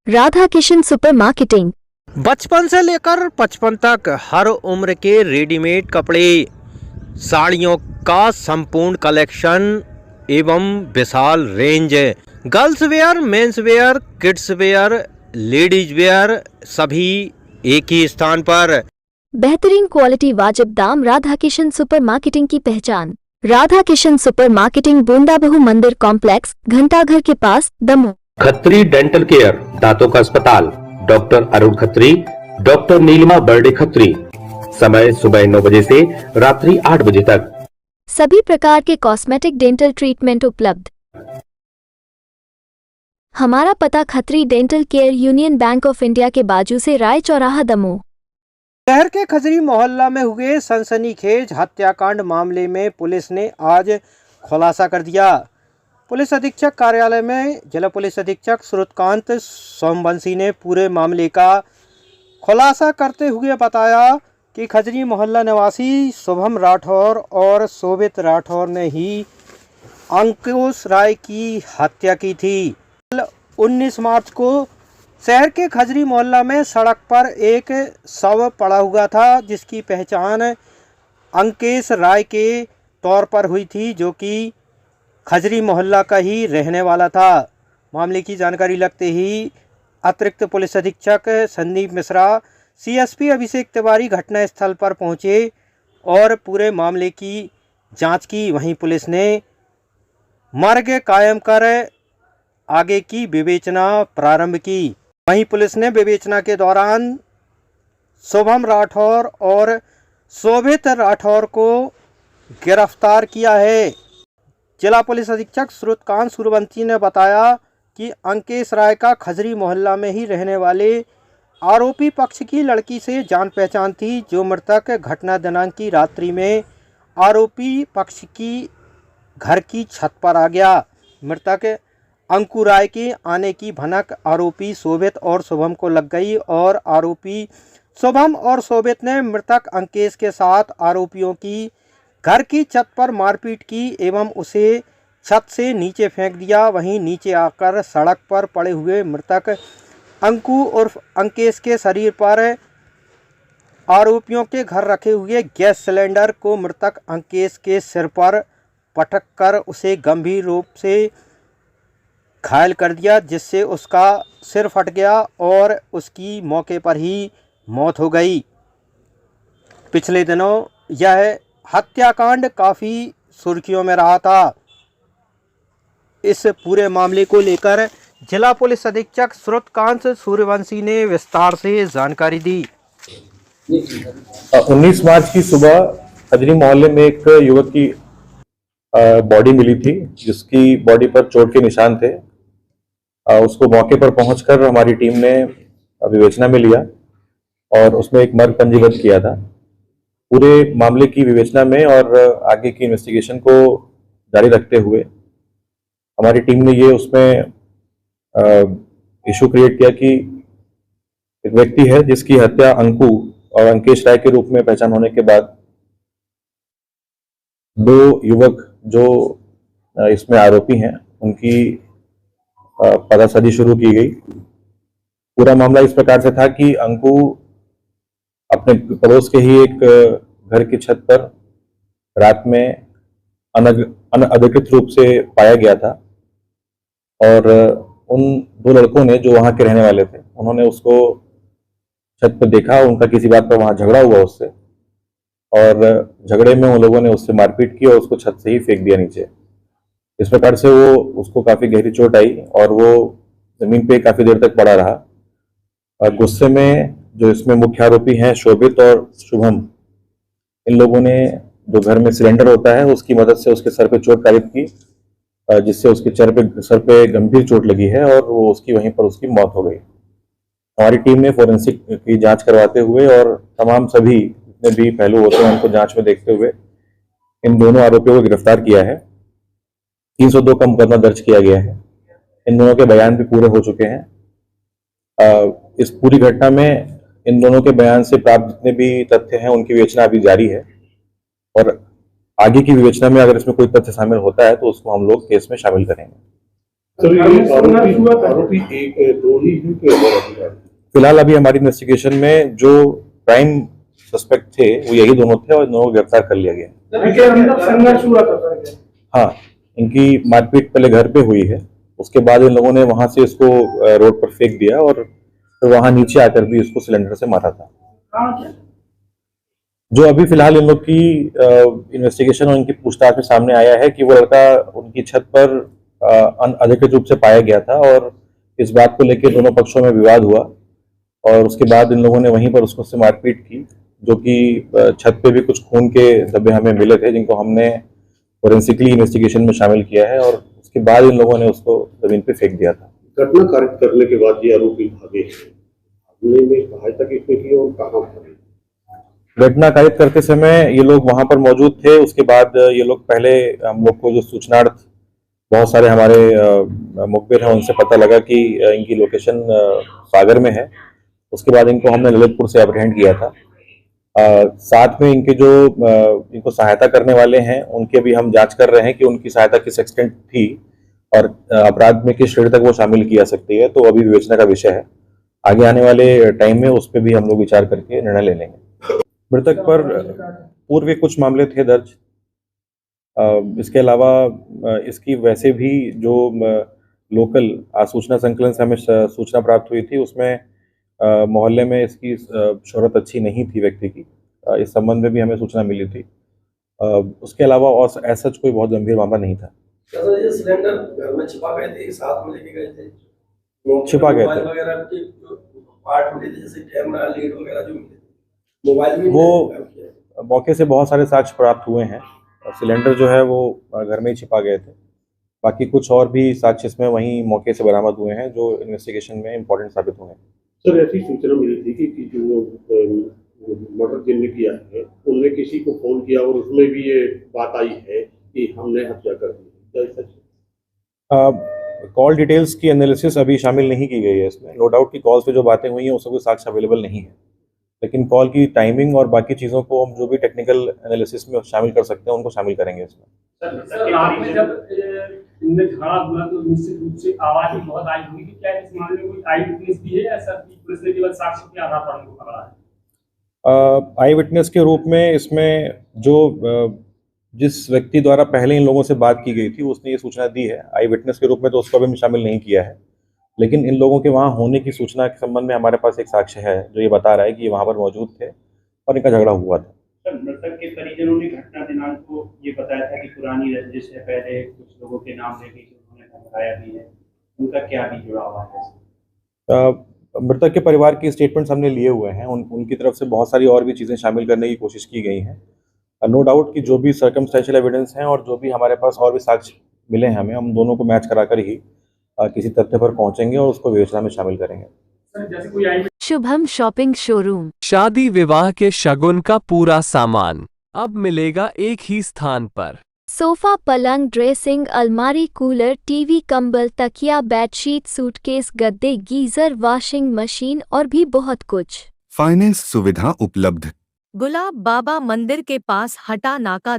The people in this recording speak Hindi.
Radha Kishan super marketing. बचपन से लेकर 55 तक हर उम्र के रेडीमेड कपड़े, साड़ियों का संपूर्ण कलेक्शन एवं विशाल range. Girls wear, mens wear, kids wear, ladies wear सभी एक ही स्थान पर। बेहतरीन क्वालिटी, वाजिब दाम। राधा किशन सुपर मार्केटिंग की पहचान। राधा किशन सुपर मार्केटिंग, बूंदाबहू मंदिर कॉम्प्लेक्स, घंटाघर के पास, दमोह। खत्री डेंटल केयर, दांतों का अस्पताल, डॉक्टर अरुण खत्री, डॉक्टर नीलिमा बर्डे खत्री। समय सुबह 9 बजे से रात्रि 8 बजे तक। सभी प्रकार के कॉस्मेटिक डेंटल ट्रीटमेंट उपलब्ध। हमारा पता Khatri dental care, union bank of India के बाजू से, राय चौराहा, दमोह। शहर के खजरी मोहल्ला में हुए सनसनीखेज हत्याकांड मामले में पुलिस ने आज खुलासा कर दिया। पुलिस अधीक्षक कार्यालय में जिला पुलिस अधीक्षक सूर्यकांत सोमवंशी ने पूरे मामले का खुलासा करते हुए बताया कि खजरी मोहल्ला निवासी शुभम राठौर और शोभित राठौर ने ही अंकुश राय की हत्या की थी। 19 मार्च को शहर के खजरी मोहल्ला में सड़क पर एक शव पड़ा हुआ था, जिसकी पहचान अंकेश राय के तौर पर हुई थी, जो कि खजरी मोहल्ला का ही रहने वाला था। मामले की जानकारी लगते ही अतिरिक्त पुलिस अधीक्षक संदीप मिश्रा, सीएसपी अभिषेक तिवारी घटनास्थल पर पहुंचे और पूरे मामले की जांच की। वहीं पुलिस ने मार्ग कायम कर आगे की विवेचना प्रारंभ की। वहीं पुलिस ने विवेचना के दौरान शुभम राठौर और शोभित राठौर को गिरफ्तार किया है। जिला पुलिस अधीक्षक सूर्यकांत सूर्यवंशी ने बताया कि अंकेश राय का खजरी मोहल्ला में ही रहने वाले आरोपी पक्ष की लड़की से जान पहचान थी, जो मृतक घटना दिनांक की रात्रि में आरोपी पक्ष की घर की छत पर आ गया। मृतक अंकुर राय के आने की भनक आरोपी शोभित और शुभम को लग गई और आरोपी शुभम और शोभित ने मृतक अंकेश के साथ आरोपियों की घर की छत पर मारपीट की एवं उसे छत से नीचे फेंक दिया। वहीं नीचे आकर सड़क पर पड़े हुए मृतक अंकु उर्फ अंकेश के शरीर पर आरोपियों के घर रखे हुए गैस सिलेंडर को मृतक अंकेश के सिर पर पटक कर उसे गंभीर रूप से घायल कर दिया, जिससे उसका सिर फट गया और उसकी मौके पर ही मौत हो गई। पिछले दिनों यह हत्याकांड काफ़ी सुर्खियों में रहा था। इस पूरे मामले को लेकर जिला पुलिस अधीक्षक सूर्यकांत सूर्यवंशी ने विस्तार से जानकारी दी। 19 मार्च की सुबह खजरी मोहल्ले में एक युवक की बॉडी मिली थी, जिसकी बॉडी पर चोट के निशान थे। उसको मौके पर पहुंचकर हमारी टीम ने विवेचना में लिया और उसमें एक मर्ग पंजीबद्ध किया था। पूरे मामले की विवेचना में और आगे की इन्वेस्टिगेशन को जारी रखते हुए हमारी टीम ने ये उसमें इशू क्रिएट किया कि एक व्यक्ति है जिसकी हत्या अंकु और अंकेश राय के रूप में पहचान होने के बाद दो युवक जो इसमें आरोपी हैं उनकी पतासाजी शुरू की गई। पूरा मामला इस प्रकार से था कि अंकु अपने पड़ोस के ही एक घर की छत पर रात में अनधिकृत रूप से पाया गया था और उन दो लड़कों ने, जो वहां के रहने वाले थे, उन्होंने उसको छत पर देखा। उनका किसी बात पर वहां झगड़ा हुआ उससे और झगड़े में उन लोगों ने उससे मारपीट की और उसको छत से ही फेंक दिया नीचे। इस प्रकार से उसको काफी गहरी चोट आई और वो जमीन पे काफी देर तक पड़ा रहा। और गुस्से में जो इसमें मुख्य आरोपी हैं शोभित और शुभम, इन लोगों ने जो घर में सिलेंडर होता है उसकी मदद से उसके सर पे चोट कारित की, जिससे उसके सर पे गंभीर चोट लगी है और वो वहीं पर उसकी मौत हो गई। हमारी टीम ने फोरेंसिक की जांच करवाते हुए और तमाम सभी जितने भी पहलू होते हैं उनको जांच में देखते हुए इन दोनों आरोपियों को गिरफ्तार किया है। 302 का मुकदमा दर्ज किया गया है। इन दोनों के बयान भी पूरे हो चुके हैं। इस पूरी घटना में इन दोनों के बयान से प्राप्त जितने भी तथ्य हैं उनकी विवेचना अभी जारी है और आगे की विवेचना में अगर इसमें कोई तथ्य शामिल होता है तो उसको हम लोग केस में शामिल करेंगे। सर ये आरोपी एक दो ही है कि और अधिक है? फिलहाल अभी हमारी इन्वेस्टिगेशन में जो प्राइम सस्पेक्ट थे वो यही दोनों थे और इन दोनों को गिरफ्तार कर लिया गया। संघर्ष हुआ था। हाँ, इनकी मारपीट पहले घर पे हुई है, उसके बाद इन लोगों ने वहां से इसको रोड पर फेंक दिया और फिर वहां नीचे आकर भी इसको सिलेंडर से मारा था। जो अभी फिलहाल इन लोग की इन्वेस्टिगेशन और इनकी पूछताछ में सामने आया है कि वो लड़का उनकी छत पर अनधिकृत रूप से पाया गया था और इस बात को लेकर दोनों पक्षों में विवाद हुआ और उसके बाद इन लोगों ने वहीं पर उसको से मारपीट की, जो कि छत पे भी कुछ खून के धब्बे हमें मिले थे जिनको हमने फोरेंसिकली इन्वेस्टिगेशन में शामिल किया है और उसके बाद इन लोगों ने उसको जमीन पे फेंक दिया था। घटना कारित करने के बाद ये आरोपी भागे हैं, भागने में सहायता किसने की और कहाँ भागे? घटना कारित करते समय ये लोग वहां पर मौजूद थे। उसके बाद ये लोग पहले हम लोग को जो सूचनार्थ बहुत सारे हमारे मुखबिर हैं उनसे पता लगा कि इनकी लोकेशन सागर में है। उसके बाद इनको हमने ललितपुर से अप्रहेंड किया था। साथ में इनके जो इनको सहायता करने वाले हैं उनके भी हम जांच कर रहे हैं कि उनकी सहायता किस एक्सटेंट थी और अपराध में किस श्रेणी तक वो शामिल की जा सकती है, तो अभी विवेचना का विषय है। आगे आने वाले टाइम में उस पर भी हम लोग विचार करके निर्णय ले लेंगे। मृतक पर पूर्व कुछ मामले थे दर्ज। इसके अलावा इसकी वैसे भी जो लोकल सूचना संकलन से हमें सूचना प्राप्त हुई थी उसमें मोहल्ले में इसकी शोहरत अच्छी नहीं थी व्यक्ति की। इस संबंध में भी हमें सूचना मिली थी। उसके अलावा और ऐसा कोई बहुत गंभीर मामला नहीं था। ये सिलेंडर घर में छिपा गए थे, साथ में लेके गए थे, छिपा गए थे मोबाइल वगैरह के जो पार्ट मिले थे जैसे कैमरा लीड वगैरह जो मिले थे, मोबाइल भी वो मौके से बहुत सारे साक्ष्य प्राप्त हुए हैं और सिलेंडर जो है वो घर में ही छिपा गए थे। बाकी कुछ और भी साक्ष्य इसमें वहीं मौके से बरामद हुए हैं जो इन्वेस्टिगेशन में इम्पोर्टेंट साबित हुए हैं। सर ऐसी सूचना मिली थी कि जो मर्डर जिनने किया है उनने किसी को फोन किया और उसमें भी ये बात आई है कि हमने हत्या कर दी, क्या सच है? कॉल डिटेल्स की एनालिसिस अभी शामिल नहीं की गई है इसमें। नो डाउट कि कॉल्स पे जो बातें हुई हैं उसका कोई साक्ष्य अवेलेबल नहीं है, लेकिन कॉल की टाइमिंग और बाकी चीज़ों को हम जो भी टेक्निकल एनालिसिस में शामिल कर सकते हैं उनको शामिल करेंगे इसमें। सर रात में जब इनमें झगड़ा हुआ तो निश्चित रूप से आवाज भी बहुत आई होगी, क्या इस मामले में कोई आई विटनेस भी है या सर पुलिस ने केवल साक्ष्य के आधार पर उनको पकड़ा है? आई विटनेस के रूप में इसमें जो जिस व्यक्ति द्वारा पहले इन लोगों से बात की गई थी उसने ये सूचना दी है। आई विटनेस के रूप में तो उसको अभी शामिल नहीं किया है, लेकिन इन लोगों के वहाँ होने की सूचना के संबंध में हमारे पास एक साक्ष्य है जो ये बता रहा है कि ये वहाँ पर मौजूद थे और इनका झगड़ा हुआ था। सर मृतक के परिजनों ने घटना दिनांक को ये बताया था कि पुरानी रंजिश है, पहले कुछ लोगों के नाम लेके उन्होंने धमकाया भी है, उनका क्या भी जुड़ा हुआ है? मृतक के परिवार की स्टेटमेंट्स हमने लिए हुए हैं। उनकी तरफ से बहुत सारी और भी चीज़ें शामिल करने की कोशिश की गई हैं। नो डाउट कि जो भी सर्कमस्टेंशियल एविडेंस हैं और जो भी हमारे पास और भी साक्ष्य मिले हैं हमें, हम दोनों को मैच कराकर ही किसी तथ्य पर पहुंचेंगे और उसको विवेचना में शामिल करेंगे। सर जैसे कोई आई शुभम शॉपिंग शोरूम, शादी विवाह के शगुन का पूरा सामान अब मिलेगा एक ही स्थान पर। सोफा, पलंग, ड्रेसिंग, अलमारी, कूलर, टीवी, कंबल, तकिया, बेडशीट, सूटकेस, गद्दे, गीजर, वॉशिंग मशीन और भी बहुत कुछ। फाइनेंस सुविधा उपलब्ध। गुलाब बाबा मंदिर के पास हटा नाका।